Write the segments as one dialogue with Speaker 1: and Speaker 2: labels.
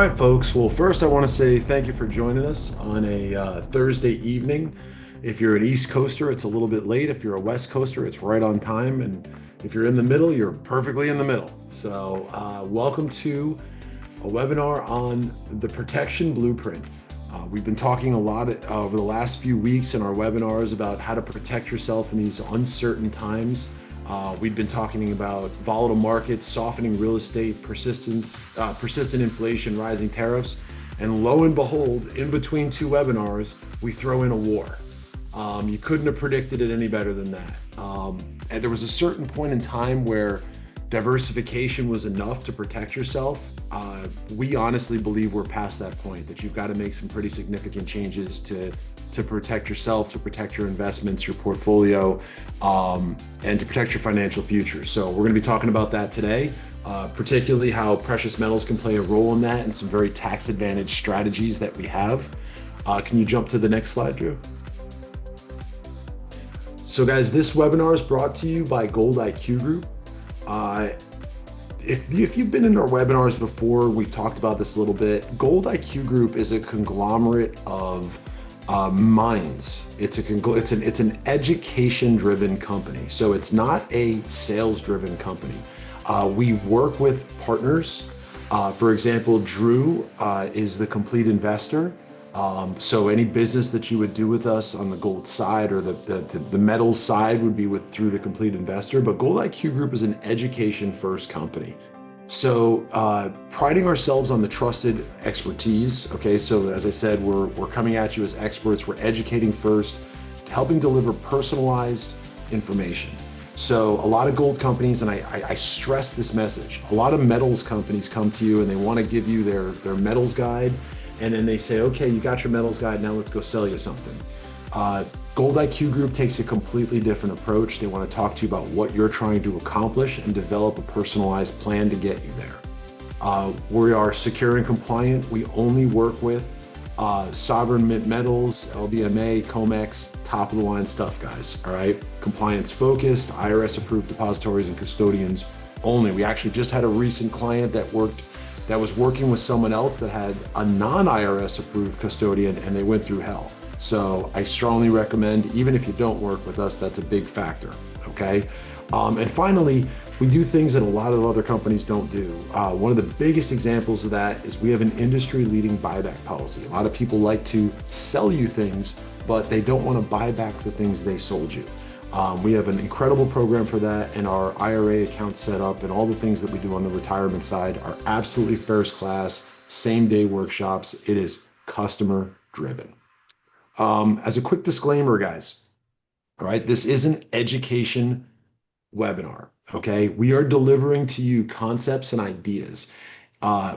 Speaker 1: right, folks. Well, first, I want to say thank you for joining us on a Thursday evening. If you're an East Coaster, it's a little bit late. If you're a West Coaster, it's right on time. And if you're in the middle, you're perfectly in the middle. So, welcome to a webinar on the protection blueprint. We've been talking a lot over the last few weeks in our webinars about how to protect yourself in these uncertain times. We've been talking about volatile markets, softening real estate, persistent inflation, rising tariffs, and lo and behold, in between two webinars, we throw in a war. You couldn't have predicted it any better than that. And there was a certain point in time where diversification was enough to protect yourself. We honestly believe we're past that point, that you've got to make some pretty significant changes to protect yourself, to protect your investments, your portfolio, and to protect your financial future. So we're going to be talking about that today, particularly how precious metals can play a role in that and some very tax advantage strategies that we have. Can you jump to the next slide, Drew? So guys, this webinar is brought to you by Gold IQ Group. If you've been in our webinars before, we've talked about this a little bit. Gold IQ Group is a conglomerate of minds. It's an education-driven company, so it's not a sales-driven company. We work with partners. For example, Drew is the complete investor. So any business that you would do with us on the gold side or the metals side would be through the complete investor. But Gold IQ Group is an education first company. So priding ourselves on the trusted expertise. Okay, so as I said, we're coming at you as experts. We're educating first, helping deliver personalized information. So a lot of gold companies, and I stress this message, a lot of metals companies come to you and they want to give you their metals guide. And then they say, okay, you got your metals guide, now let's go sell you something. Gold IQ Group takes a completely different approach. They want to talk to you about what you're trying to accomplish and develop a personalized plan to get you there. We are secure and compliant. We only work with sovereign mint metals, LBMA, COMEX, top of the line stuff, guys. All right. Compliance focused, IRS approved depositories and custodians only. We actually just had a recent client that was working with someone else that had a non-IRS approved custodian and they went through hell. So I strongly recommend, even if you don't work with us, that's a big factor, okay? And finally, we do things that a lot of other companies don't do. One of the biggest examples of that is we have an industry-leading buyback policy. A lot of people like to sell you things, but they don't want to buy back the things they sold you. We have an incredible program for that, and our IRA account set up and all the things that we do on the retirement side are absolutely first class, same day workshops. It is customer driven. As a quick disclaimer, guys, all right, this is an education webinar, okay? We are delivering to you concepts and ideas.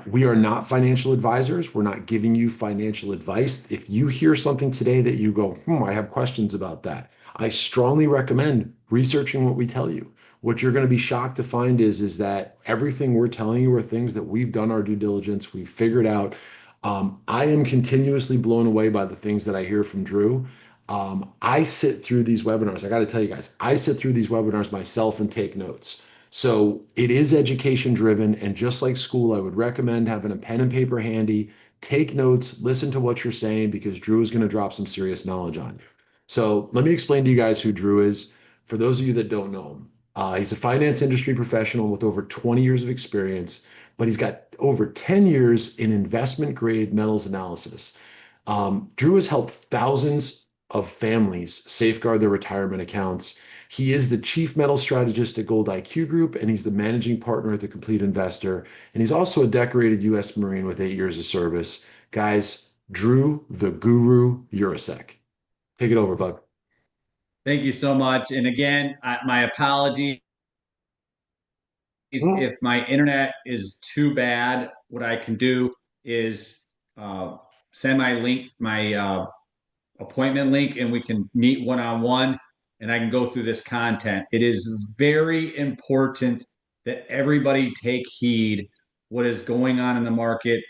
Speaker 1: We are not financial advisors. We're not giving you financial advice. If you hear something today that you go, I have questions about that, I strongly recommend researching what we tell you. What you're going to be shocked to find is that everything we're telling you are things that we've done our due diligence, we've figured out. I am continuously blown away by the things that I hear from Drew. I sit through these webinars. I got to tell you guys, I sit through these webinars myself and take notes. So it is education driven. And just like school, I would recommend having a pen and paper handy, take notes, listen to what you're saying, because Drew is going to drop some serious knowledge on you. So let me explain to you guys who Drew is. For those of you that don't know him, he's a finance industry professional with over 20 years of experience, but he's got over 10 years in investment grade metals analysis. Drew has helped thousands of families safeguard their retirement accounts. He is the chief metal strategist at Gold IQ Group, and he's the managing partner at the Complete Investor. And he's also a decorated U.S. Marine with 8 years of service. Guys, Drew, the Guru Urasek. Take it over, bud.
Speaker 2: Thank you so much. And again, my apologies if my internet is too bad. What I can do is send my appointment link, and we can meet one on one, and I can go through this content. It is very important that everybody take heed what is going on in the market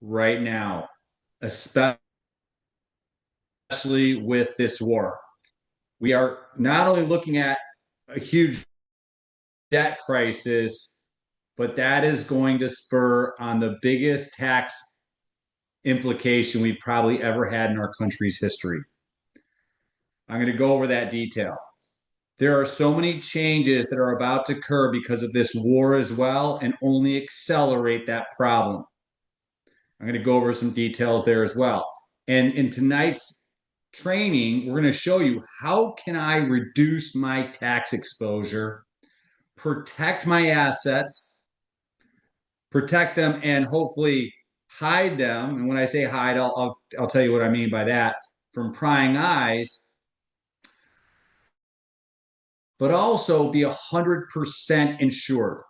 Speaker 2: right now, especially with this war. We are not only looking at a huge debt crisis, but that is going to spur on the biggest tax implication we've probably ever had in our country's history. I'm going to go over that detail. There are so many changes that are about to occur because of this war as well, and only accelerate that problem. I'm going to go over some details there as well. And in tonight's training, we're going to show you how can I reduce my tax exposure, protect my assets, protect them, and hopefully hide them. And when I say hide, I'll tell you what I mean by that, from prying eyes, but also be 100% insured.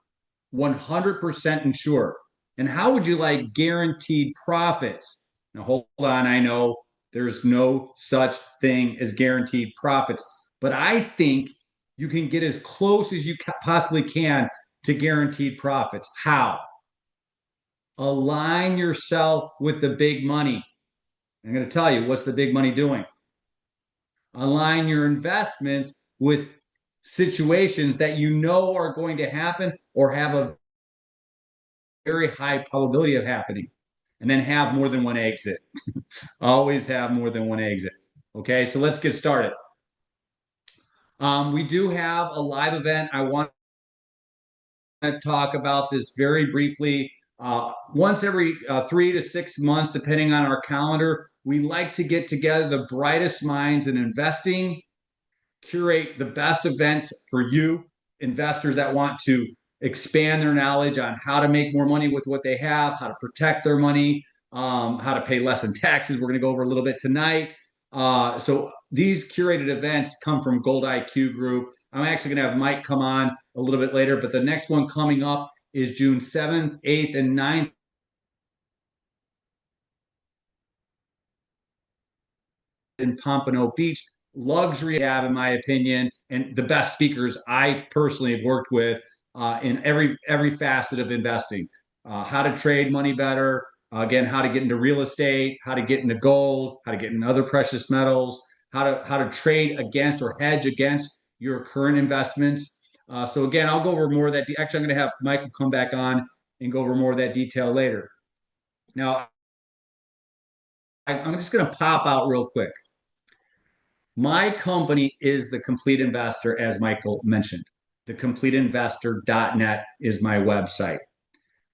Speaker 2: 100% insured. And how would you like guaranteed profits? Now, hold on. I know there's no such thing as guaranteed profits, but I think you can get as close as you possibly can to guaranteed profits. How? Align yourself with the big money. I'm going to tell you what's the big money doing. Align your investments with situations that you know are going to happen or have a very high probability of happening, and then have more than one exit. Always have more than one exit. Okay, so let's get started. We do have a live event. I want to talk about this very briefly. Once every 3 to 6 months, depending on our calendar, we like to get together the brightest minds in investing, curate the best events for you, investors that want to expand their knowledge on how to make more money with what they have, how to protect their money, how to pay less in taxes. We're going to go over a little bit tonight. So these curated events come from Gold IQ Group. I'm actually going to have Mike come on a little bit later, but the next one coming up is June 7th, 8th, and 9th in Pompano Beach. Luxury have, in my opinion, and the best speakers I personally have worked with in every facet of investing. How to trade money better, again, how to get into real estate, how to get into gold, how to get into other precious metals, how to trade against or hedge against your current investments. So again, I'll go over more of that. Actually, I'm going to have Michael come back on and go over more of that detail later. Now, I'm just going to pop out real quick. My company is The Complete Investor, as Michael mentioned. TheCompleteInvestor.net is my website.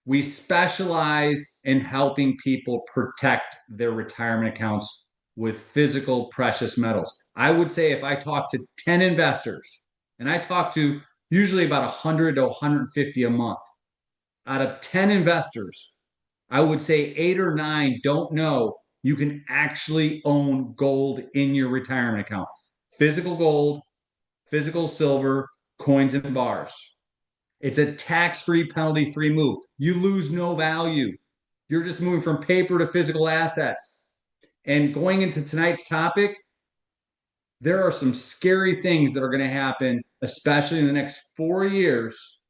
Speaker 2: We specialize in helping people protect their retirement accounts with physical precious metals. I would say if I talk to 10 investors, and I talk to usually about 100 to 150 a month, out of 10 investors, I would say 8 or 9 don't know you can actually own gold in your retirement account. Physical gold, physical silver, coins and bars. It's a tax-free, penalty-free move. You lose no value. You're just moving from paper to physical assets. And going into tonight's topic, there are some scary things that are going to happen, especially in the next 4 years,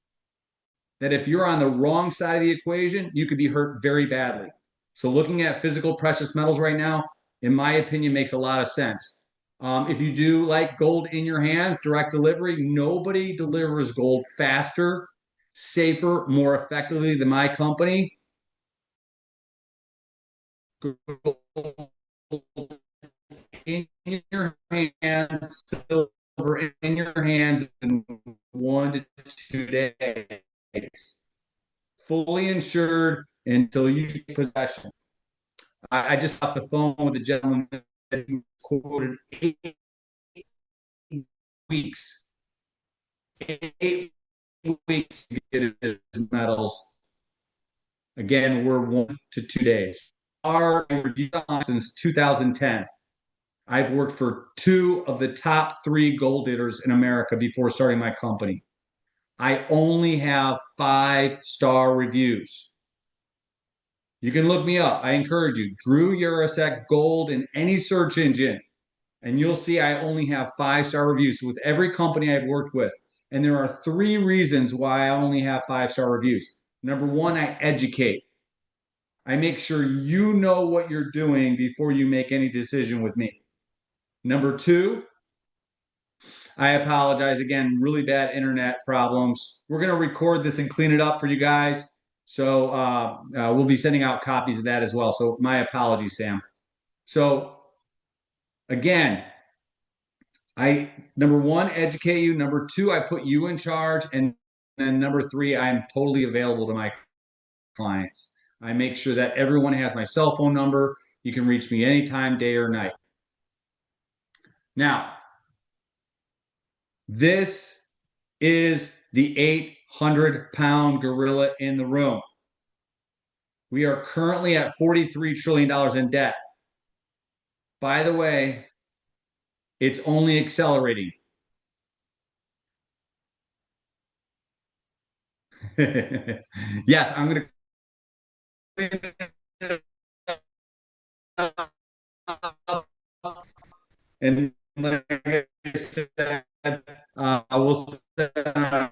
Speaker 2: that if you're on the wrong side of the equation, you could be hurt very badly. So looking at physical precious metals right now, in my opinion, makes a lot of sense. If you do like gold in your hands, direct delivery, nobody delivers gold faster, safer, more effectively than my company. Gold in your hands, silver in your hands in 1 to 2 days. Fully insured until you take possession. I just off the phone with a gentleman that quoted 8 weeks, 8 weeks to get his metals. Again, we're 1 to 2 days. Our review since 2010. I've worked for 2 of the top 3 gold diggers in America before starting my company. I only have 5-star reviews. You can look me up. I encourage you. Drew Urasek Gold in any search engine, and you'll see I only have 5-star reviews with every company I've worked with. And there are 3 reasons why I only have 5-star reviews. Number 1, I educate. I make sure you know what you're doing before you make any decision with me. Number 2, I apologize again. Really bad internet problems. We're going to record this and clean it up for you guys. So we'll be sending out copies of that as well. So my apologies, Sam. So again, I number one, educate you. Number two, I put you in charge. And then number three, I'm totally available to my clients. I make sure that everyone has my cell phone number. You can reach me anytime, day or night. Now, this is the 800-pound gorilla in the room. We are currently at $43 trillion in debt. By the way, it's only accelerating. Yes, I'm going to. And like I said, I will send a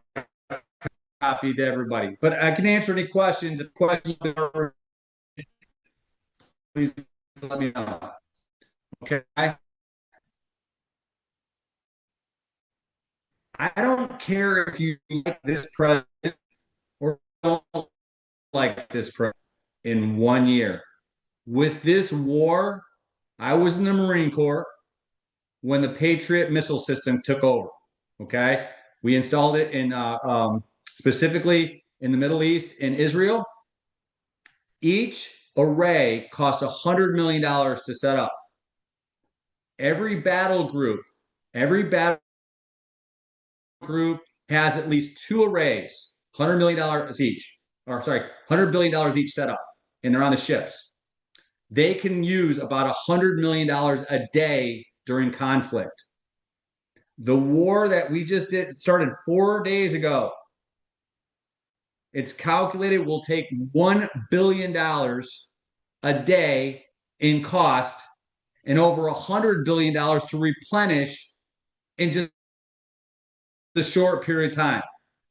Speaker 2: copy to everybody. But I can answer any questions. If questions are, please let me know. Okay. I don't care if you like this president or don't like this president in 1 year. With this war, I was in the Marine Corps when the Patriot missile system took over. Okay. We installed it in specifically in the Middle East, in Israel. Each array cost $100 million to set up. Every battle group has at least two arrays, $100 million each, or sorry, $100 billion each set up, and they're on the ships. They can use about $100 million a day during conflict. The war that we just did started 4 days ago. It's calculated will take $1 billion a day in cost and over $100 billion to replenish in just a short period of time.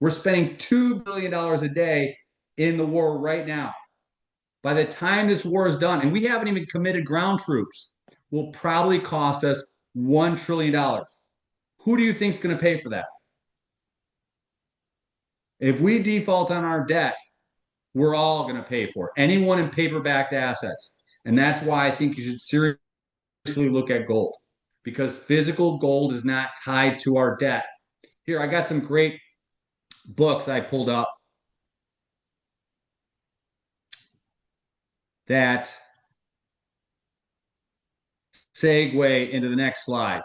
Speaker 2: We're spending $2 billion a day in the war right now. By the time this war is done, and we haven't even committed ground troops, will probably cost us $1 trillion. Who do you think is going to pay for that? If we default on our debt, we're all going to pay for it. Anyone in paper-backed assets. And that's why I think you should seriously look at gold, because physical gold is not tied to our debt. Here, I got some great books I pulled up that segue into the next slide.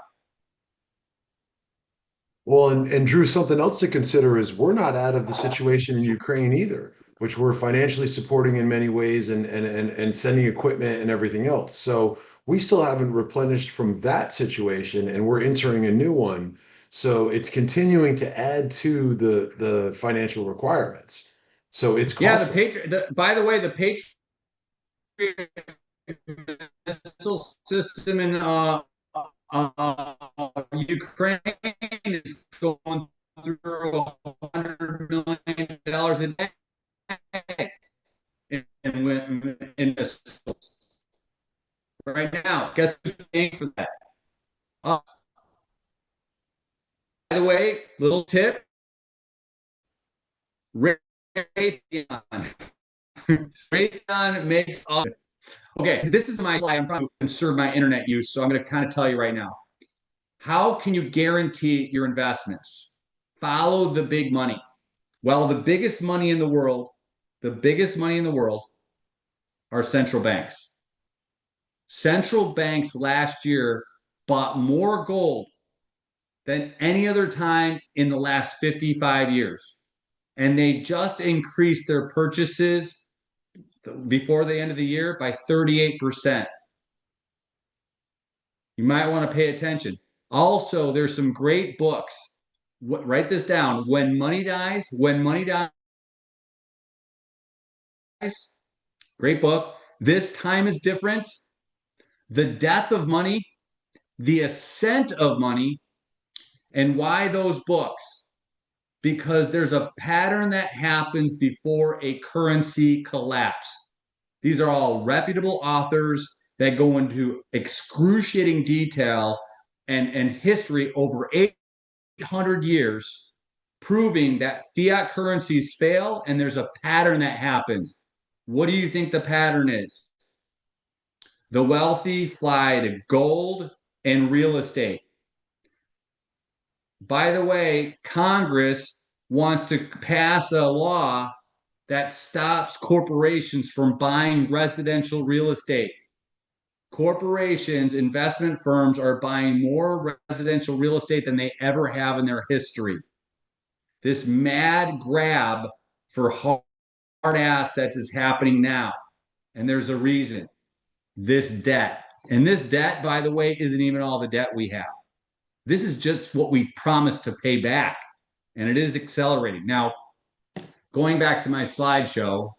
Speaker 1: Well, and Drew, something else to consider is we're not out of the situation in Ukraine either, which we're financially supporting in many ways and sending equipment and everything else. So we still haven't replenished from that situation, and we're entering a new one. So it's continuing to add to the financial requirements. So it's
Speaker 2: Yeah, the
Speaker 1: costly.
Speaker 2: Patriot. By the way, the Patriot missile system in Ukraine is going through $100 million a day in missiles right now. Guess who's paying for that? Uh, by the way, little tip: Raytheon. Raytheon makes all. Okay, this is my slide. I'm trying to conserve my internet use, so I'm going to kind of tell you right now. How can you guarantee your investments? Follow the big money. Well, the biggest money in the world are central banks. Central banks last year bought more gold than any other time in the last 55 years. And they just increased their purchases before the end of the year by 38%. You might want to pay attention. Also, there's some great books. Write this down. When money dies, great book. This time is different. The death of money, the ascent of money, and why those books? Because there's a pattern that happens before a currency collapse. These are all reputable authors that go into excruciating detail and history over 800 years proving that fiat currencies fail and there's a pattern that happens. What do you think the pattern is? The wealthy fly to gold and real estate. By the way, Congress wants to pass a law that stops corporations from buying residential real estate. Corporations, investment firms are buying more residential real estate than they ever have in their history. This mad grab for hard assets is happening now. And there's a reason. This debt. And this debt, by the way, isn't even all the debt we have. This is just what we promised to pay back. And it is accelerating. Now, going back to my slideshow,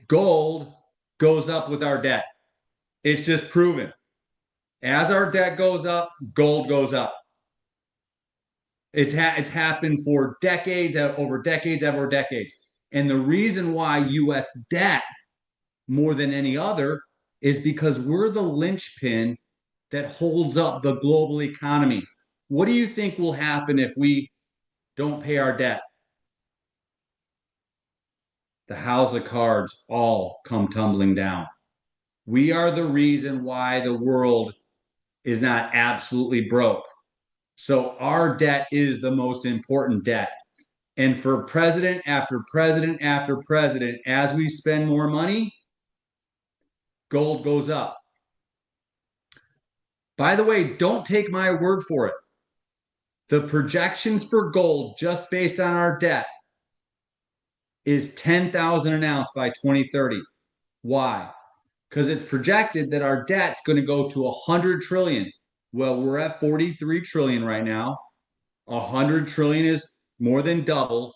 Speaker 2: gold goes up with our debt. It's just proven. As our debt goes up, gold goes up. It's happened for decades, over decades, over decades. And the reason why US debt more than any other is because we're the linchpin that holds up the global economy. What do you think will happen if we don't pay our debt? The house of cards all come tumbling down. We are the reason why the world is not absolutely broke. So our debt is the most important debt. And for president after president after president, as we spend more money, gold goes up. By the way, don't take my word for it. The projections for gold, just based on our debt, is 10,000 an ounce by 2030. Why? Because it's projected that our debt's going to go to 100 trillion. Well, we're at 43 trillion right now. 100 trillion is more than double.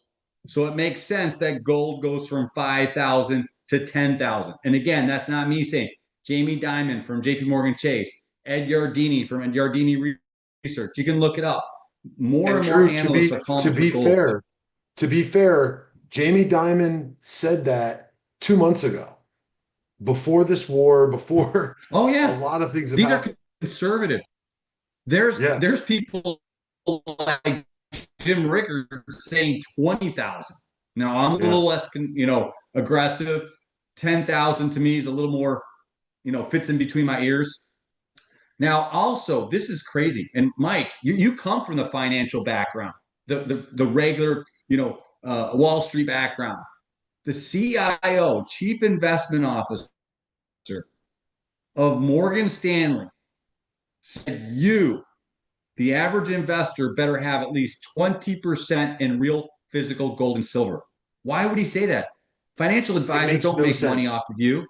Speaker 2: So it makes sense that gold goes from 5,000 to 10,000. And again, that's not me saying. Jamie Dimon from JP Morgan Chase, Ed Yardini from Ed Yardini Research. You can look it up. More
Speaker 1: And
Speaker 2: and more
Speaker 1: Drew,
Speaker 2: analysts are calling for gold.
Speaker 1: to be fair, Jamie Dimon said that 2 months ago, before this war, before
Speaker 2: Oh
Speaker 1: a
Speaker 2: yeah,
Speaker 1: lot of things have
Speaker 2: these are
Speaker 1: happened.
Speaker 2: conservative. There's
Speaker 1: Yeah,
Speaker 2: there's people like Jim Rickard saying 20,000. Now I'm a
Speaker 1: yeah.
Speaker 2: little less, aggressive. 10,000 to me is a little more, fits in between my ears. Now, also, this is crazy. And Mike, you come from the financial background, the regular, Wall Street background. The CIO, Chief Investment Officer of Morgan Stanley, said the average investor, better have at least 20% in real physical gold and silver. Why would he say that? Financial
Speaker 1: It
Speaker 2: advisors
Speaker 1: makes
Speaker 2: don't
Speaker 1: no
Speaker 2: make money off
Speaker 1: sense.
Speaker 2: of you.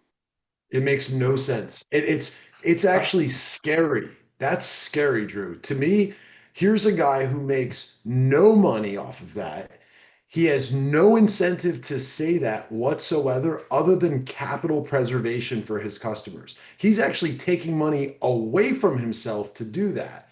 Speaker 1: It makes no sense. It's
Speaker 2: Uh,
Speaker 1: actually scary. That's scary, Drew. To me, here's a guy who makes no money off of that. He has no incentive to say that whatsoever, other than capital preservation for his customers. He's actually taking money away from himself to do that.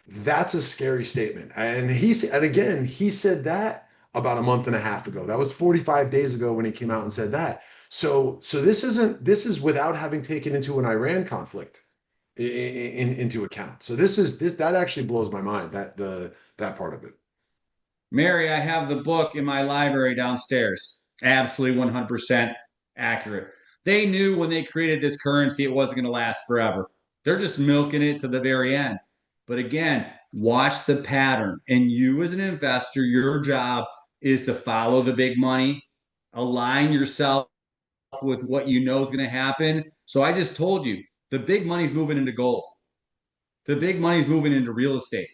Speaker 1: That's a scary statement. And again, he said that about a month and a half ago. That was 45 days ago when he came out and said that. So this is without having taken into an Iran conflict into account. So this that actually blows my mind, that part of it.
Speaker 2: Mary, I have the book in my library downstairs. Absolutely 100% accurate. They knew when they created this currency it wasn't going to last forever. They're just milking it to the very end. But again, watch the pattern. And you, as an investor, your job is to follow the big money, align yourself with what you know is going to happen. So I just told you the big money's moving into gold, the big money's moving into real estate.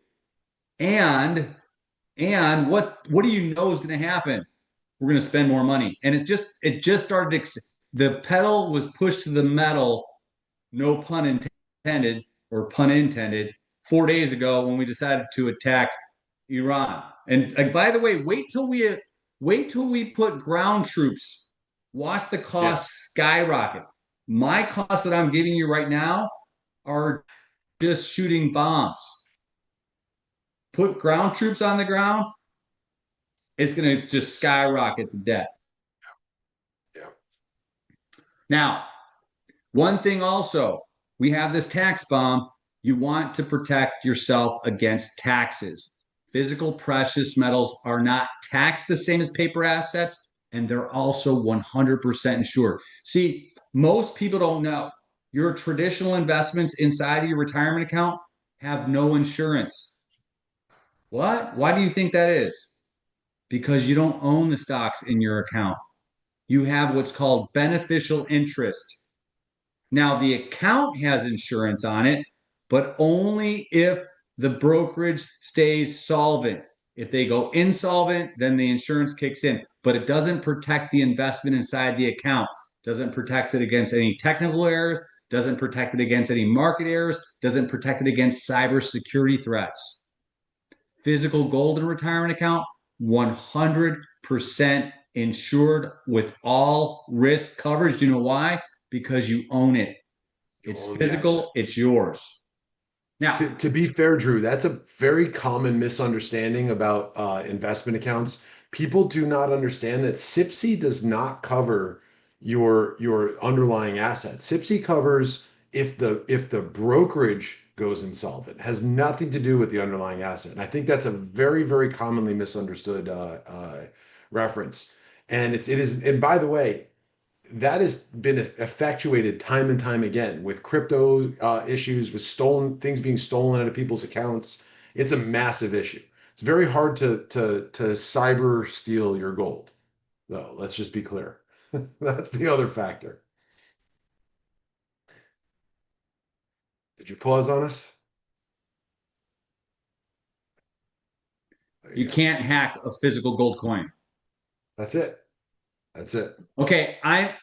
Speaker 2: And what do you know is going to happen? We're going to spend more money, and it just started. The pedal was pushed to the metal, no pun intended or pun intended, 4 days ago when we decided to attack Iran. And by the way, wait till we put ground troops. Watch the
Speaker 1: Yeah.
Speaker 2: costs skyrocket. My costs that I'm giving you right now are just shooting bombs. Put ground troops on the ground, it's going to just skyrocket the debt.
Speaker 1: Yeah.
Speaker 2: Now, one thing also, we have this tax bomb. You want to protect yourself against taxes. Physical precious metals are not taxed the same as paper assets, and they're also 100% insured. See, most people don't know your traditional investments inside of your retirement account have no insurance. What? Why do you think that is? Because you don't own the stocks in your account. You have what's called beneficial interest. Now, the account has insurance on it, but only if the brokerage stays solvent. If they go insolvent, then the insurance kicks in, but it doesn't protect the investment inside the account, doesn't protect it against any technical errors, doesn't protect it against any market errors, doesn't protect it against cybersecurity threats. Physical gold in a retirement account, 100% insured with all risk coverage. Do you know why? Because you own it.
Speaker 1: You
Speaker 2: It's
Speaker 1: own the asset.
Speaker 2: physical, it's yours. Now,
Speaker 1: To be fair, Drew, that's a very common misunderstanding about investment accounts. People do not understand that SIPC does not cover your underlying assets. SIPC covers if the brokerage goes insolvent, has nothing to do with the underlying asset. And I think that's a very commonly misunderstood reference. And it is, and by the way, that has been effectuated time and time again with crypto issues, with stolen things being stolen out of people's accounts. It's a massive issue. It's very hard to cyber steal your gold, though. Let's just be clear. That's the other factor. Did you pause on us? There you
Speaker 2: you
Speaker 1: go.
Speaker 2: can't hack a physical gold coin.
Speaker 1: That's it. That's it.
Speaker 2: Okay, my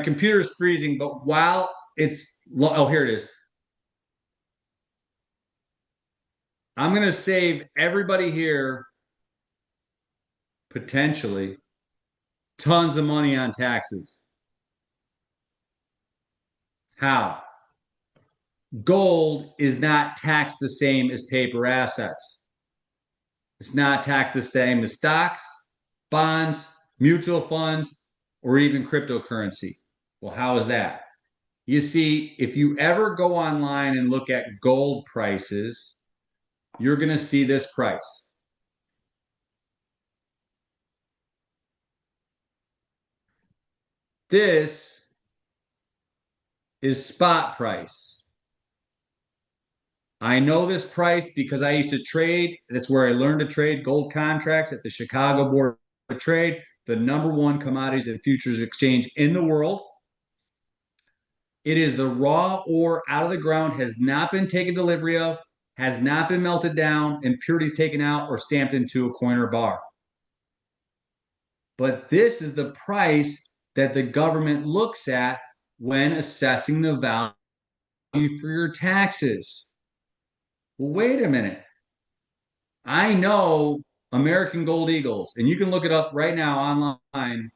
Speaker 2: computer is freezing, but while it's oh, here it is. I'm going to save everybody here potentially tons of money on taxes. How? Gold is not taxed the same as paper assets. It's not taxed the same as stocks, bonds, mutual funds, or even cryptocurrency. Well, how is that? You see, if you ever go online and look at gold prices, you're going to see this price. This is spot price. I know this price because I used to trade. That's where I learned to trade gold contracts at the Chicago Board of Trade, the number one commodities and futures exchange in the world. It is the raw ore out of the ground, has not been taken delivery of, has not been melted down, impurities taken out or stamped into a coin or bar. But this is the price that the government looks at when assessing the value for your taxes. Well, wait a minute. I know American Gold Eagles, and you can look it up right now online,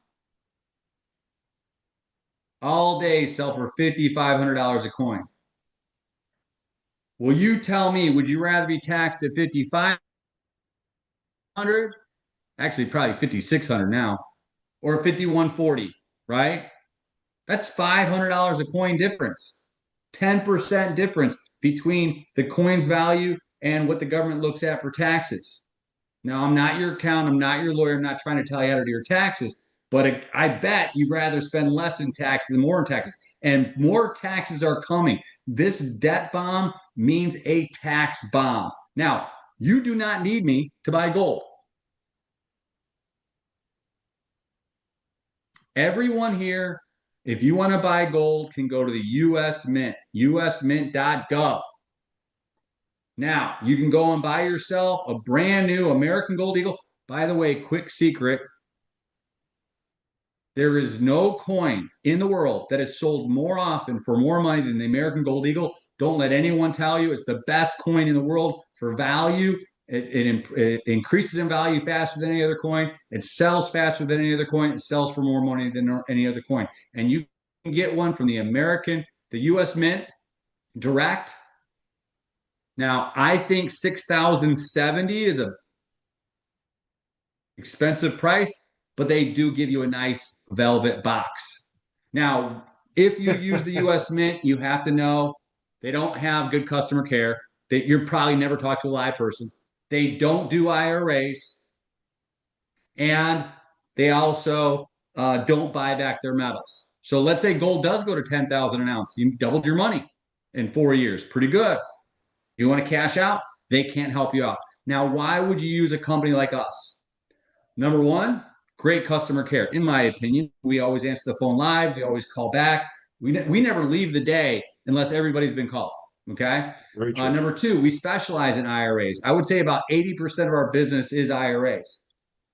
Speaker 2: all day sell for $5,500 a coin. Will you tell me, would you rather be taxed at 5,500? Actually, probably 5,600 now, or 5,140, right? That's $500 a coin difference, 10% difference between the coin's value and what the government looks at for taxes. Now, I'm not your accountant, I'm not your lawyer, I'm not trying to tell you how to do your taxes, but I bet you'd rather spend less in taxes than more in taxes. And more taxes are coming. This debt bomb means a tax bomb. Now, you do not need me to buy gold. Everyone here, if you want to buy gold, can go to the US Mint, usmint.gov. Now, you can go and buy yourself a brand new American Gold Eagle. By the way, quick secret, there is no coin in the world that is sold more often for more money than the American Gold Eagle. Don't let anyone tell you it's the best coin in the world for value. It increases in value faster than any other coin. It sells faster than any other coin. It sells for more money than any other coin. And you can get one from the US Mint direct. Now, I think 6,070 is a expensive price, but they do give you a nice velvet box. Now, if you use the US Mint, you have to know they don't have good customer care. You're probably never talked to a live person. They don't do IRAs, and they also don't buy back their metals. So let's say gold does go to 10,000 an ounce. You doubled your money in 4 years. Pretty good. You want to cash out? They can't help you out. Now, why would you use a company like us? Number one, great customer care. In my opinion, we always answer the phone live. We always call back. We never leave the day unless everybody's been called. Okay.
Speaker 1: Very true.
Speaker 2: Number two, we specialize in IRAs. I would say about 80% of our business is IRAs.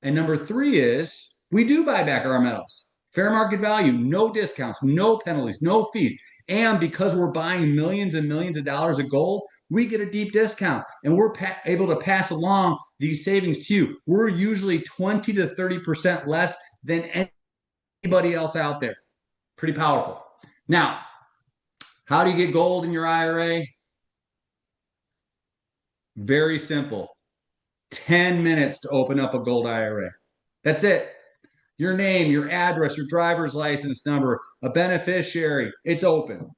Speaker 2: And number three is we do buy back our metals. Fair market value, no discounts, no penalties, no fees. And because we're buying millions and millions of dollars of gold, we get a deep discount and we're able to pass along these savings to you. We're usually 20 to 30% less than anybody else out there. Pretty powerful. Now, how do you get gold in your IRA? Very simple. 10 minutes to open up a gold IRA. That's it. Your name, your address, your driver's license number, a beneficiary. It's open.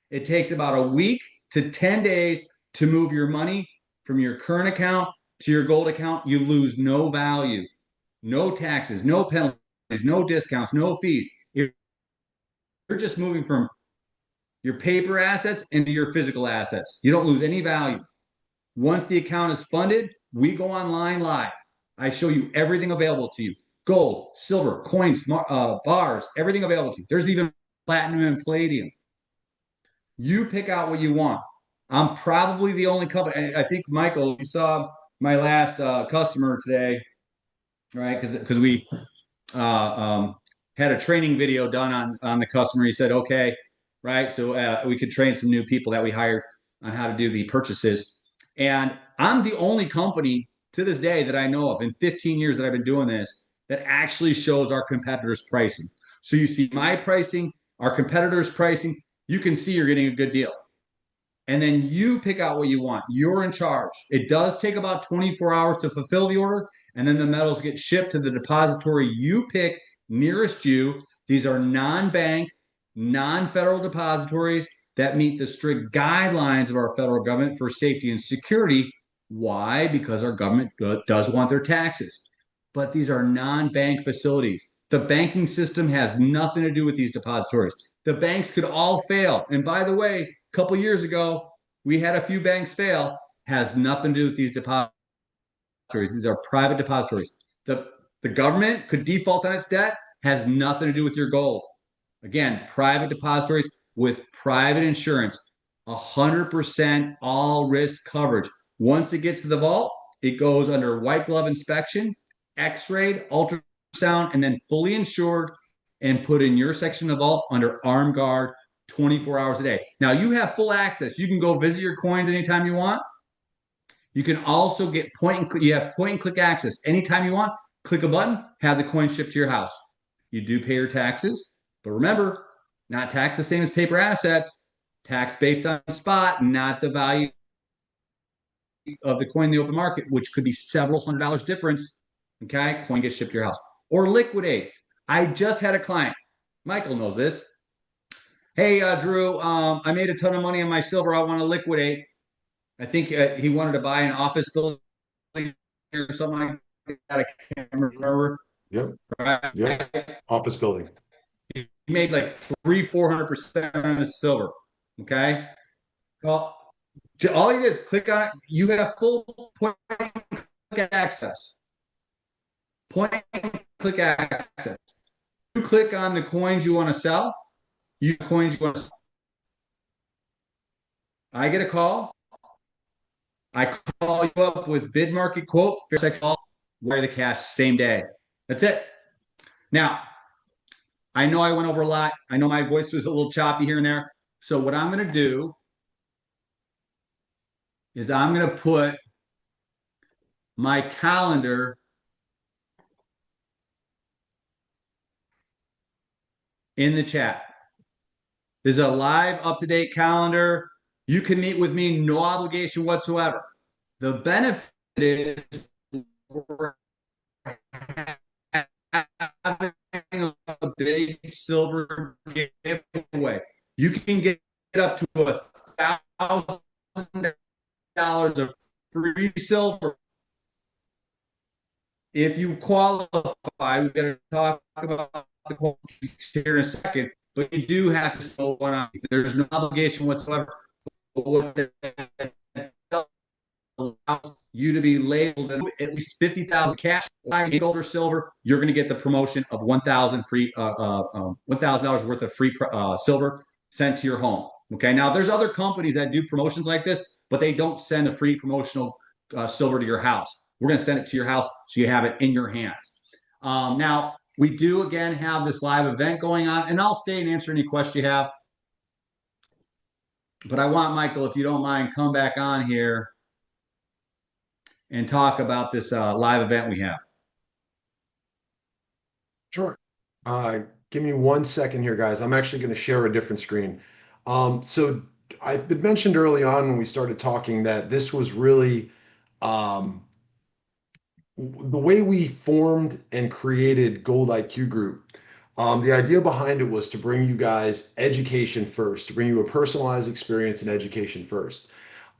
Speaker 2: It takes about a week to 10 days to move your money from your current account to your gold account. You lose no value, no taxes, no penalties, no discounts, no fees. You're just moving from your paper assets into your physical assets. You don't lose any value. Once the account is funded, we go online live. I show you everything available to you. Gold, silver, coins, bars, everything available to you. There's even platinum and palladium. You pick out what you want. I'm probably the only company. I think, Michael, you saw my last customer today, right? Because we had a training video done on the customer. He said, okay, right? So we could train some new people that we hired on how to do the purchases. And I'm the only company to this day that I know of in 15 years that I've been doing this that actually shows our competitors' pricing. So you see my pricing, our competitors' pricing. You can see you're getting a good deal. And then you pick out what you want. You're in charge. It does take about 24 hours to fulfill the order, and then the metals get shipped to the depository you pick nearest you. These are non-bank, non-federal depositories that meet the strict guidelines of our federal government for safety and security. Why? Because our government does want their taxes. But these are non-bank facilities. The banking system has nothing to do with these depositories. The banks could all fail. And by the way, a couple years ago, we had a few banks fail. Has nothing to do with these depositories. These are private depositories. The government could default on its debt. Has nothing to do with your gold. Again, private depositories with private insurance, 100% all risk coverage. Once it gets to the vault, it goes under white glove inspection, x-rayed, ultrasound, and then fully insured and put in your section of the vault under armed guard 24 hours a day. Now you have full access. You can go visit your coins anytime you want. You can also get you have point and click access. Anytime you want, click a button, have the coin shipped to your house. You do pay your taxes, but remember, not tax the same as paper assets, tax based on spot, not the value of the coin in the open market, which could be several $100 difference. Okay, coin gets shipped to your house. Or liquidate. I just had a client. Michael knows this. Hey, Drew, I made a ton of money on my silver. I want to liquidate. I think he wanted to buy an office building or something like that. I can't remember.
Speaker 1: Yep.
Speaker 2: Right?
Speaker 1: Yep. Office building.
Speaker 2: He made like 400% on his silver. Okay. Well, all you do is click on it. You have full point click access. Point click access. You click on the coins you want to sell. Coins you want to sell. I get a call. I call you up with bid market quote. I call, wire the cash same day. That's it. Now, I know I went over a lot. I know my voice was a little choppy here and there. So what I'm going to do is I'm going to put my calendar in the chat. This is a live, up-to-date calendar. You can meet with me, no obligation whatsoever. The benefit is we're having a big silver giveaway. You can get up to $1,000 of free silver if you qualify. We're going to talk about the qualifications here in a second, but you do have to sell one on. There's no obligation whatsoever. Allows you to be labeled at least 50,000 cash, gold or silver. You're going to get the promotion of 1,000 free, $1,000 worth of free silver sent to your home. Okay. Now there's other companies that do promotions like this, but they don't send a free promotional silver to your house. We're going to send it to your house so you have it in your hands. Now we do again have this live event going on, and I'll stay and answer any question you have. But I want Michael, if you don't mind, come back on here and talk about this live event we have.
Speaker 1: Sure. Give me 1 second here, guys. I'm actually going to share a different screen. So I mentioned early on when we started talking that this was really um, the way we formed and created Gold IQ Group. The idea behind it was to bring you guys education first, to bring you a personalized experience and education first.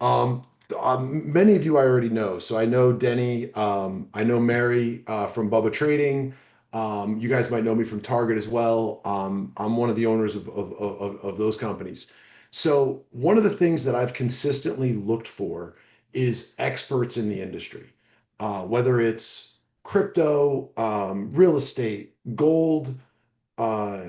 Speaker 1: Um, Many of you I already know. So I know Denny, I know Mary from Bubba Trading. You guys might know me from Target as well. I'm one of the owners of those companies. So one of the things that I've consistently looked for is experts in the industry, whether it's crypto, real estate, gold, uh,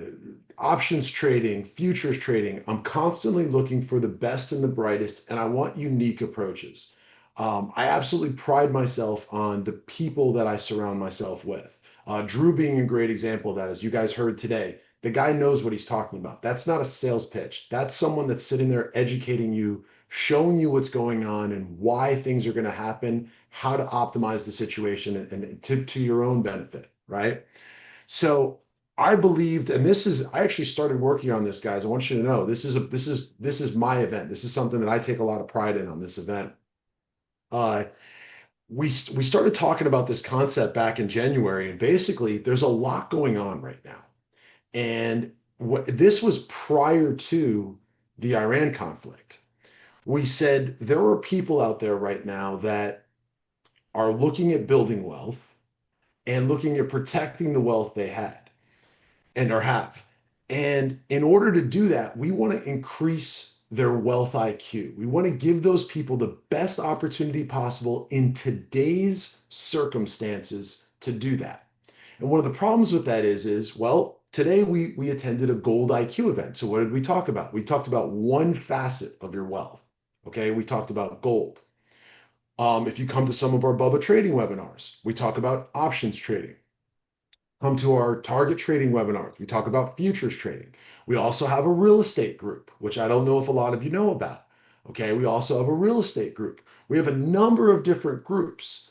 Speaker 1: options trading, futures trading. I'm constantly looking for the best and the brightest, and I want unique approaches. I absolutely pride myself on the people that I surround myself with. Drew being a great example of that, as you guys heard today. The guy knows what he's talking about. That's not a sales pitch. That's someone that's sitting there educating you, showing you what's going on and why things are going to happen, how to optimize the situation and to your own benefit, right? So I believed, and I actually started working on this, guys. I want you to know this is my event. This is something that I take a lot of pride in on this event. Uh, we started talking about this concept back in January, and basically there's a lot going on right now. And this was prior to the Iran conflict. We said there are people out there right now that are looking at building wealth and looking at protecting the wealth they had and or have. And in order to do that, we want to increase their wealth IQ. We want to give those people the best opportunity possible in today's circumstances to do that. And one of the problems with that is well, today we attended a gold IQ event. So what did we talk about? We talked about one facet of your wealth. Okay, we talked about gold. If you come to some of our Bubba trading webinars, we talk about options trading. Come to our target trading webinars. We talk about futures trading. We also have a real estate group, which I don't know if a lot of you know about. Okay, we also have a real estate group. We have a number of different groups.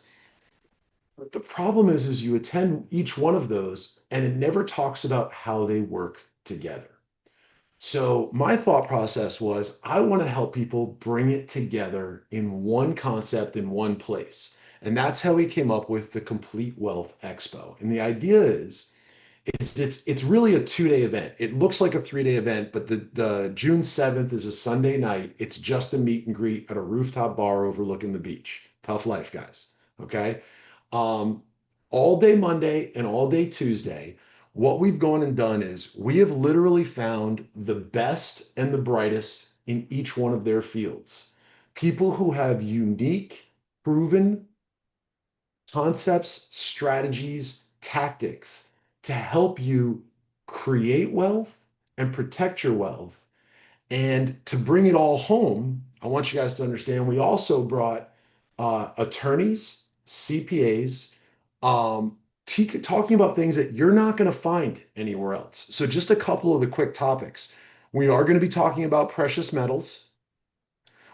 Speaker 1: But the problem is you attend each one of those and it never talks about how they work together. So my thought process was I want to help people bring it together in one concept in one place. And that's how we came up with the Complete Wealth Expo. And the idea is it's really a 2 day event. It looks like a 3 day event, but the June 7th is a Sunday night. It's just a meet and greet at a rooftop bar overlooking the beach. Tough life, guys. Okay. Um, all day Monday and all day Tuesday, what we've gone and done is we have literally found the best and the brightest in each one of their fields. People who have unique, proven concepts, strategies, tactics to help you create wealth and protect your wealth. And to bring it all home, I want you guys to understand we also brought attorneys, CPAs, talking about things that you're not going to find anywhere else. So, just a couple of the quick topics. We are going to be talking about precious metals.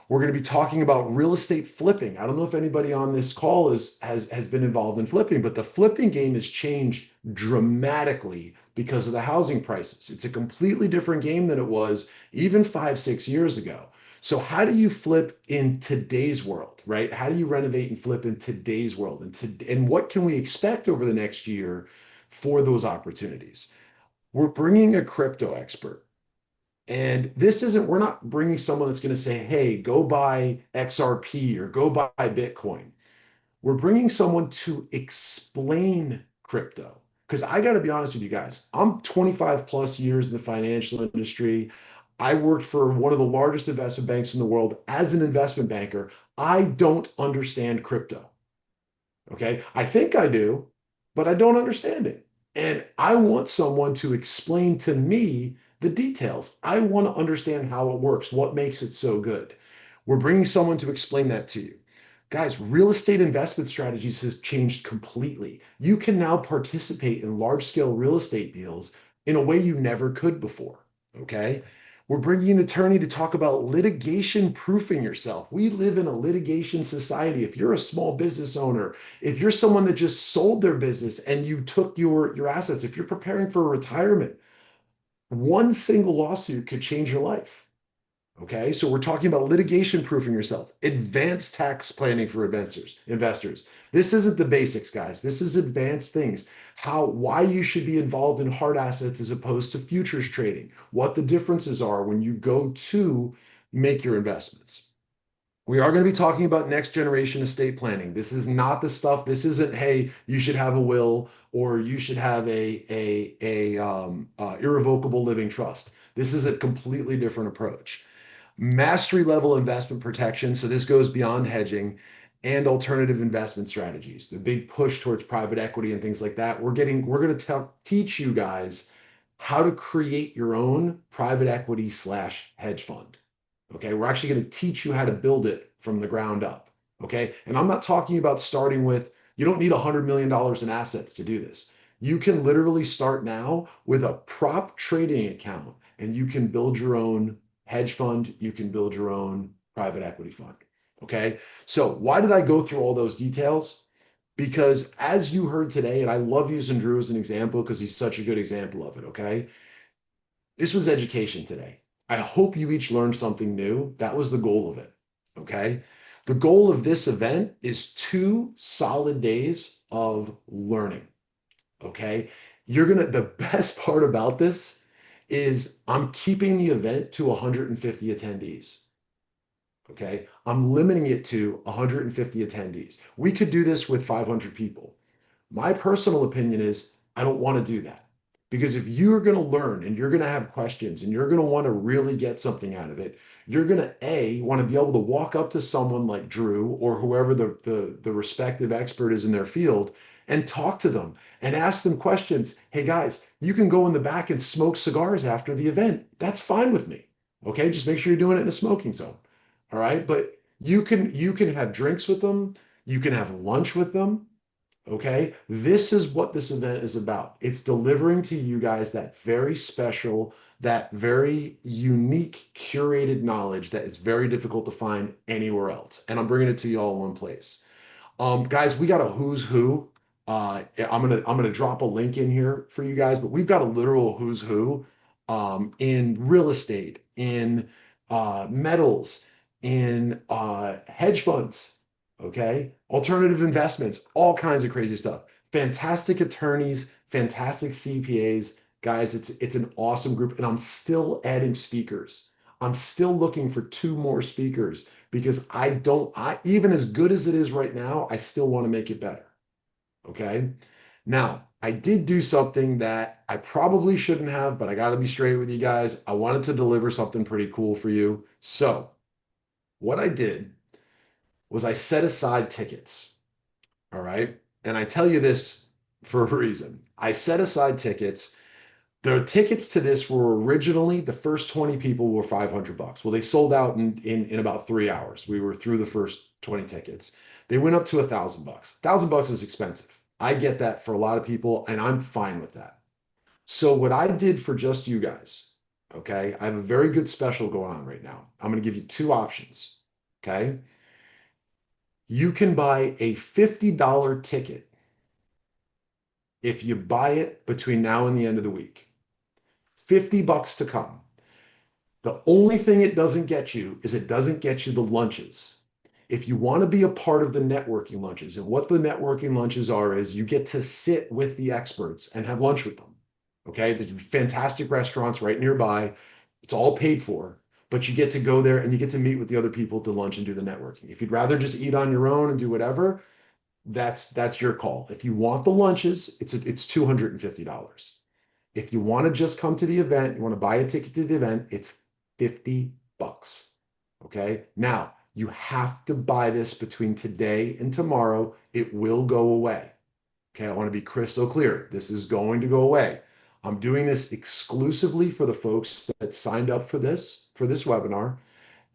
Speaker 1: We're going to be talking about real estate flipping. I don't know if anybody on this call has been involved in flipping, but the flipping game has changed dramatically because of the housing prices. It's a completely different game than it was even 5, 6 years ago. So how do you flip in today's world, right? How do you renovate and flip in today's world? And what can we expect over the next year for those opportunities? We're bringing a crypto expert. And this isn't, we're not bringing someone that's going to say, hey, go buy XRP or go buy Bitcoin. We're bringing someone to explain crypto. Because I got to be honest with you guys, I'm 25 plus years in the financial industry. I worked for one of the largest investment banks in the world as an investment banker. I don't understand crypto. Okay. I think I do, but I don't understand it. And I want someone to explain to me the details. I want to understand how it works, what makes it so good. We're bringing someone to explain that to you. Guys, real estate investment strategies has changed completely. You can now participate in large scale real estate deals in a way you never could before. Okay. We're bringing an attorney to talk about litigation proofing yourself. We live in a litigation society. If you're a small business owner, if you're someone that just sold their business and you took your assets, if you're preparing for retirement, one single lawsuit could change your life. Okay, so we're talking about litigation proofing yourself, advanced tax planning for investors. This isn't the basics, guys. This is advanced things. Why you should be involved in hard assets as opposed to futures trading, what the differences are when you go to make your investments. We are going to be talking about next generation estate planning. This is not the stuff. This isn't, hey, you should have a will or you should have a irrevocable living trust. This is a completely different approach. Mastery level investment protection. So this goes beyond hedging and alternative investment strategies. The big push towards private equity and things like that. We're going to teach you guys how to create your own private equity slash hedge fund. Okay, we're actually going to teach you how to build it from the ground up. Okay, and I'm not talking about starting with, you don't need $100 million in assets to do this. You can literally start now with a prop trading account and you can build your own hedge fund, you can build your own private equity fund. Okay, so why did I go through all those details? Because as you heard today, and I love using Drew as an example because he's such a good example of it. Okay, this was education today. I hope you each learned something new. That was the goal of it. Okay. The goal of this event is 2 solid days of learning. Okay. The best part about this is I'm keeping the event to 150 attendees. Okay. I'm limiting it to 150 attendees. We could do this with 500 people. My personal opinion is I don't want to do that. Because if you're going to learn and you're going to have questions and you're going to want to really get something out of it, you're going to want to be able to walk up to someone like Drew or whoever the respective expert is in their field and talk to them and ask them questions. Hey guys, you can go in the back and smoke cigars after the event. That's fine with me. Okay, just make sure you're doing it in a smoking zone. All right, but you can have drinks with them, you can have lunch with them. Okay, this is what this event is about. It's delivering to you guys that very special, that very unique, curated knowledge that is very difficult to find anywhere else. And I'm bringing it to you all in one place. Guys, we got a who's who. I'm gonna drop a link in here for you guys, but we've got a literal who's who in real estate, in metals, in hedge funds, okay, alternative investments, all kinds of crazy stuff. Fantastic attorneys, fantastic CPAs, guys. It's an awesome group, and I'm still adding speakers. I'm still looking for 2 more speakers because I even as good as it is right now, I still want to make it better. Okay. Now, I did do something that I probably shouldn't have, but I got to be straight with you guys. I wanted to deliver something pretty cool for you. So, what I did was I set aside tickets. All right. And I tell you this for a reason. I set aside tickets. The tickets to this were originally the first 20 people were $500. Well, they sold out in about 3 hours. We were through the first 20 tickets. They went up to $1,000. $1,000 is expensive. I get that for a lot of people, and I'm fine with that. So what I did for just you guys, okay, I have a very good special going on right now. I'm going to give you 2 options. Okay. You can buy a $50 ticket if you buy it between now and the end of the week. $50 to come. The only thing it doesn't get you is it doesn't get you the lunches. If you want to be a part of the networking lunches, and what the networking lunches are is you get to sit with the experts and have lunch with them. Okay, there's fantastic restaurants right nearby. It's all paid for, but you get to go there and you get to meet with the other people at the lunch and do the networking. If you'd rather just eat on your own and do whatever, that's your call. If you want the lunches, it's $250. If you want to just come to the event, you want to buy a ticket to the event, it's 50 bucks. Okay? Now, you have to buy this between today and tomorrow. It will go away. Okay, I want to be crystal clear. This is going to go away. I'm doing this exclusively for the folks that signed up for this webinar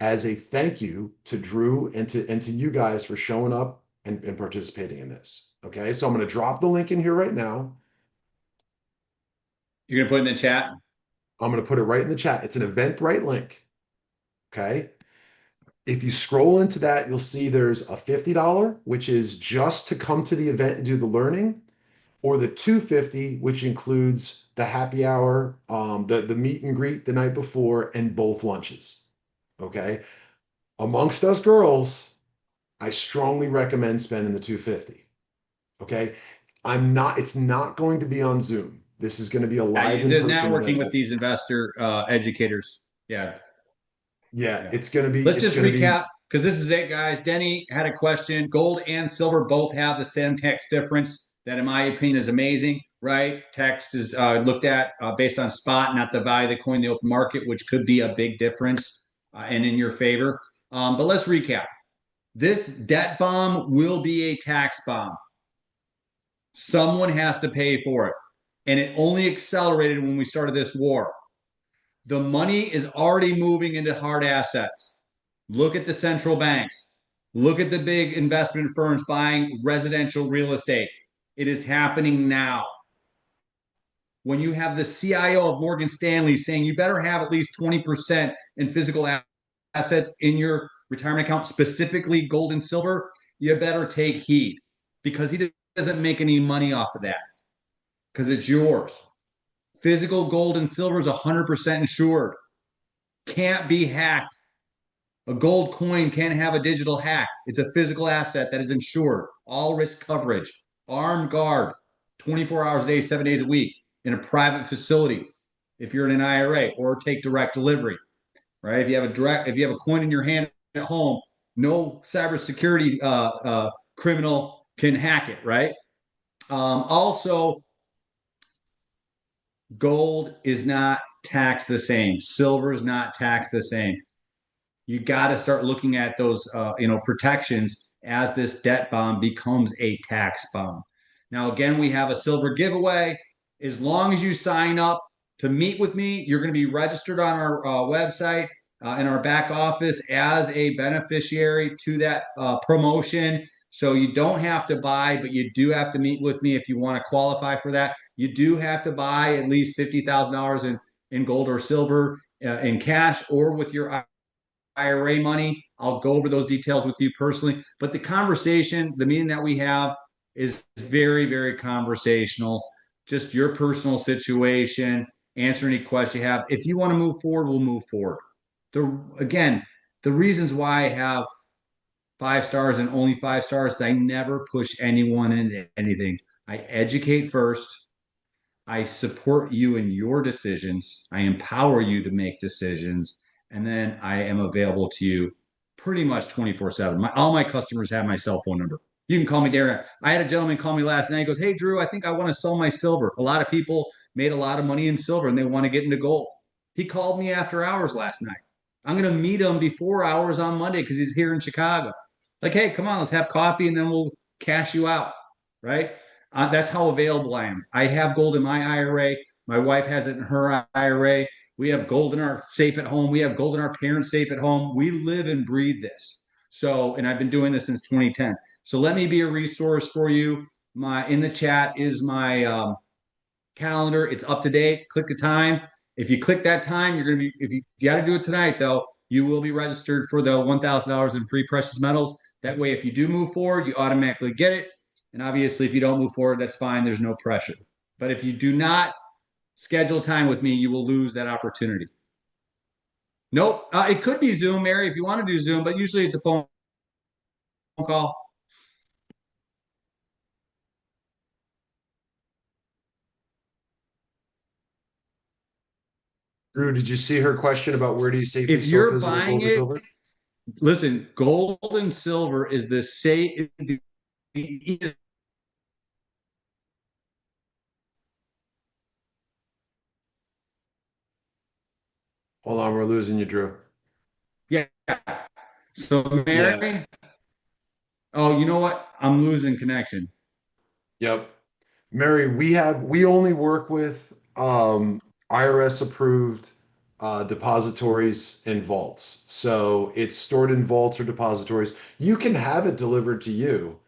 Speaker 1: as a thank you to Drew and to you guys for showing up and participating in this. Okay, so I'm going to drop the link in here right now.
Speaker 2: You're gonna put it in the chat.
Speaker 1: I'm going to put it right in the chat. It's an Eventbrite link. Okay. If you scroll into that, you'll see there's a $50, which is just to come to the event and do the learning, or the 250, which includes the happy hour, the meet and greet the night before, and both lunches. Okay. Amongst us girls, I strongly recommend spending the 250. Okay. It's not going to be on Zoom. This is going to be a live
Speaker 2: The
Speaker 1: in-person
Speaker 2: networking
Speaker 1: event.
Speaker 2: with these investor educators. Yeah,
Speaker 1: Yeah,
Speaker 2: yeah. Let's
Speaker 1: it's
Speaker 2: just
Speaker 1: going to be
Speaker 2: recap because this is it, guys. Denny had a question. Gold and silver both have the same tax difference that, in my opinion, is amazing. Right? Tax is looked at based on spot, not the value of the coin in the open market, which could be a big difference and in your favor. But let's recap. This debt bomb will be a tax bomb. Someone has to pay for it. And it only accelerated when we started this war. The money is already moving into hard assets. Look at the central banks. Look at the big investment firms buying residential real estate. It is happening now. When you have the CIO of Morgan Stanley saying you better have at least 20% in physical assets in your retirement account, specifically gold and silver, you better take heed because he doesn't make any money off of that because it's yours. Physical gold and silver is 100% insured, can't be hacked. A gold coin can't have a digital hack. It's a physical asset that is insured, all risk coverage, armed guard, 24 hours a day, 7 days a week in a private facilities. If you're in an IRA or take direct delivery, right? If you have a coin in your hand at home, no cybersecurity criminal can hack it, right? Also, gold is not taxed the same. Silver is not taxed the same. You got to start looking at those, protections as this debt bomb becomes a tax bomb. Now, again, we have a silver giveaway. As long as you sign up to meet with me, you're going to be registered on our website in our back office as a beneficiary to that promotion. So you don't have to buy, but you do have to meet with me if you want to qualify for that. You do have to buy at least $50,000 in gold or silver in cash or with your IRA money. I'll go over those details with you personally. But the conversation, the meeting that we have is very, very conversational. Just your personal situation, answer any question you have. If you want to move forward, we'll move forward. Again, the reasons why I have 5 stars and only 5 stars is I never push anyone into anything. I educate first. I support you in your decisions. I empower you to make decisions. And then I am available to you pretty much 24/7. All my customers have my cell phone number. You can call me, Darren. I had a gentleman call me last night. He goes, "Hey, Drew, I think I want to sell my silver." A lot of people made a lot of money in silver and they want to get into gold. He called me after hours last night. I'm going to meet him before hours on Monday because he's here in Chicago. Like, hey, come on, let's have coffee and then we'll cash you out. Right? That's how available I am. I have gold in my IRA. My wife has it in her IRA. We have gold in our safe at home. We have gold in our parents' safe at home. We live and breathe this. So, and I've been doing this since 2010. So let me be a resource for you. In the chat is my calendar. It's up to date. Click the time. If you click that time, you're going to be. If you got to do it tonight, though, you will be registered for the $1,000 in free precious metals. That way, if you do move forward, you automatically get it. And obviously, if you don't move forward, that's fine. There's no pressure. But if you do not schedule time with me, you will lose that opportunity. Nope. It could be Zoom, Mary, if you want to do Zoom, but usually it's a phone call.
Speaker 1: Drew, did you see her question about where do you safely
Speaker 2: If
Speaker 1: store
Speaker 2: you're
Speaker 1: physical
Speaker 2: buying
Speaker 1: gold or
Speaker 2: it,
Speaker 1: silver?
Speaker 2: listen, gold and silver is the say.
Speaker 1: Hold on, we're losing you, Drew.
Speaker 2: Yeah. So
Speaker 1: Yeah.
Speaker 2: Mary, oh, you know what? I'm losing connection.
Speaker 1: Yep. Mary, we only work with IRS approved depositories and vaults. So it's stored in vaults or depositories. You can have it delivered to you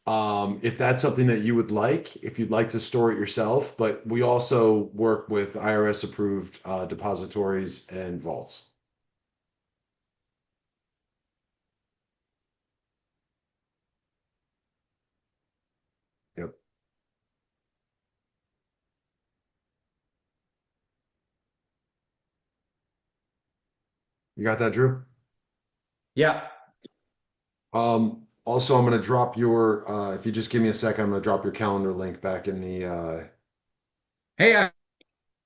Speaker 1: if that's something that you would like, if you'd like to store it yourself. But we also work with IRS approved depositories and vaults. Yep. You got that, Drew?
Speaker 2: Yeah.
Speaker 1: Also, I'm going to drop your, if you just give me a second, I'm going to drop your calendar link back in the,
Speaker 2: Hey, I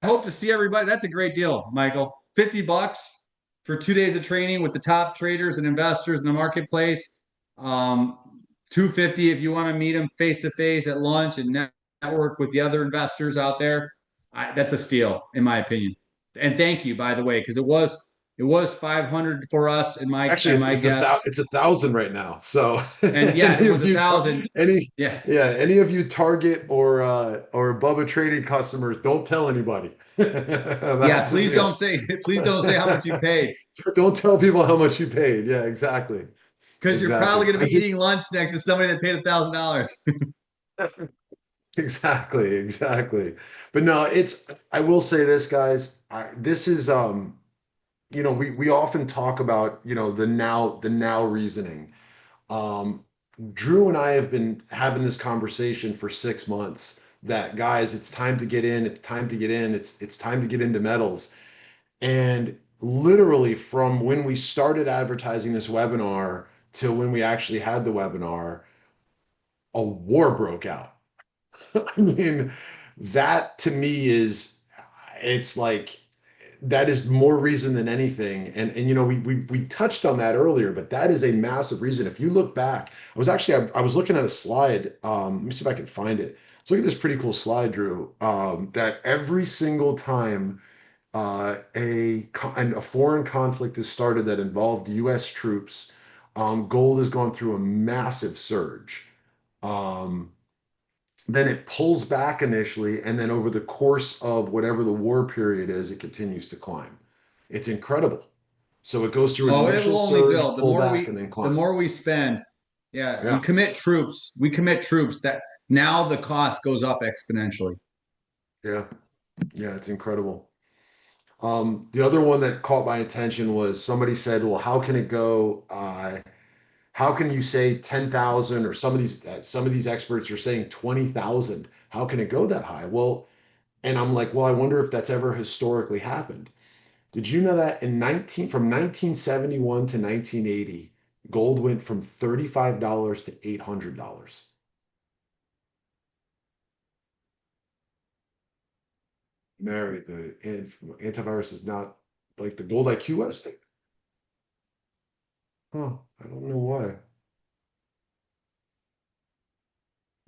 Speaker 2: hope to see everybody. That's a great deal, Michael. $50 for 2 days of training with the top traders and investors in the marketplace. 250 if you want to meet them face to face at lunch and network with the other investors out there. That's a steal, in my opinion. And thank you, by the way, because it was 500 for us and my
Speaker 1: actually,
Speaker 2: and my guests.
Speaker 1: it's 1,000 right now. So
Speaker 2: And yeah,
Speaker 1: any
Speaker 2: it was
Speaker 1: of
Speaker 2: a
Speaker 1: you,
Speaker 2: thousand.
Speaker 1: any,
Speaker 2: Yeah,
Speaker 1: yeah, any of you Target or Bubba Trading customers, don't tell anybody.
Speaker 2: yeah.
Speaker 1: That's the
Speaker 2: Please
Speaker 1: deal.
Speaker 2: don't say please don't say how much you paid
Speaker 1: So don't tell people how much you paid. Yeah, exactly.
Speaker 2: because you're probably
Speaker 1: Exactly.
Speaker 2: going to
Speaker 1: I
Speaker 2: be
Speaker 1: think
Speaker 2: eating lunch next to somebody that paid $1,000.
Speaker 1: exactly, exactly. But no, I will say this, guys. This is we often talk about, the now reasoning. Um, Drew and I have been having this conversation for 6 months that guys, it's time to get in, it's time to get in, it's time to get into metals. And literally from when we started advertising this webinar to when we actually had the webinar, a war broke out. I mean, that to me it's like that is more reason than anything. And we touched on that earlier, but that is a massive reason. If you look back, I was looking at a slide. Let me see if I can find it. So look at this pretty cool slide, Drew. That every single time a foreign conflict is started that involved U.S. troops, gold has gone through a massive surge. Um, then it pulls back initially, and then over the course of whatever the war period is, it continues to climb. It's incredible. So it goes through an
Speaker 2: Oh, it
Speaker 1: initial
Speaker 2: will only
Speaker 1: surge,
Speaker 2: build. The
Speaker 1: pull
Speaker 2: more
Speaker 1: back,
Speaker 2: we
Speaker 1: and then
Speaker 2: the
Speaker 1: climb.
Speaker 2: more we spend, yeah, we
Speaker 1: Yeah,
Speaker 2: commit troops. We commit troops that now the cost goes up exponentially.
Speaker 1: yeah, yeah. It's incredible. The other one that caught my attention was somebody said, "Well, how can it go? How can you say 10,000 or some of these experts are saying 20,000? How can it go that high?" Well, and I'm like, well, I wonder if that's ever historically happened. Did you know that from 1971 to 1980, gold went from $35 to $800? Mary, the antivirus is not like the Gold IQ website. Huh, I don't know why. Let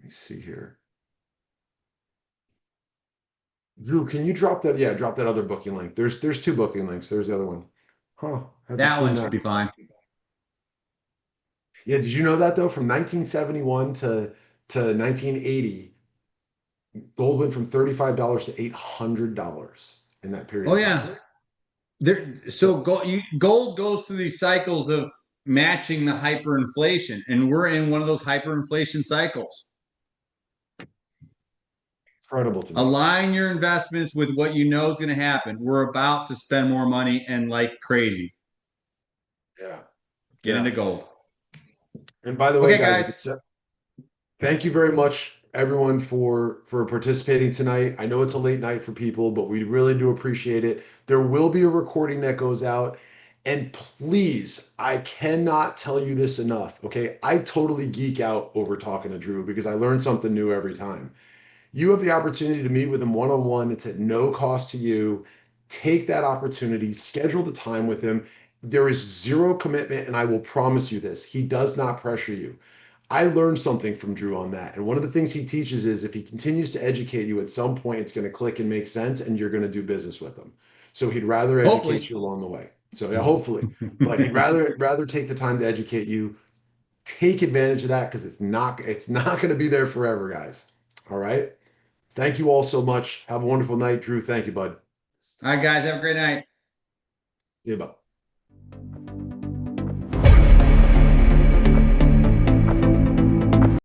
Speaker 1: me see here. Drew, can you drop that? Yeah, drop that other booking link. There's two booking links. There's the other one. Huh, haven't
Speaker 2: That
Speaker 1: seen
Speaker 2: one should
Speaker 1: that.
Speaker 2: be fine.
Speaker 1: Yeah, did you know that though? From 1971 to 1980, gold went from $35 to $800 in that period
Speaker 2: Oh
Speaker 1: of time.
Speaker 2: yeah, there.
Speaker 1: So
Speaker 2: So gold goes through these cycles of matching the hyperinflation, and we're in one of those hyperinflation cycles.
Speaker 1: incredible to me.
Speaker 2: Align your investments with what you know is going to happen. We're about to spend more money and like crazy.
Speaker 1: Yeah.
Speaker 2: Get
Speaker 1: Yeah.
Speaker 2: into gold.
Speaker 1: And by the way,
Speaker 2: Okay,
Speaker 1: guys,
Speaker 2: guys.
Speaker 1: thank you very much everyone for participating tonight. I know it's a late night for people, but we really do appreciate it. There will be a recording that goes out. And please, I cannot tell you this enough. Okay. I totally geek out over talking to Drew because I learn something new every time. You have the opportunity to meet with him one on one. It's at no cost to you. take that opportunity, schedule the time with him. There is zero commitment, and I will promise you this, he does not pressure you. I learned something from Drew on that. And one of the things he teaches is if he continues to educate you, at some point it's going to click and make sense and you're going to do business with him. So he'd rather educate
Speaker 2: Hopefully.
Speaker 1: you along the way. So yeah, hopefully, but he'd rather take the time to educate you. Take advantage of that because it's not going to be there forever, guys. All right. Thank you all so much. Have a wonderful night, Drew. Thank you, bud.
Speaker 2: All right, guys, have a great night.
Speaker 1: See you, bud.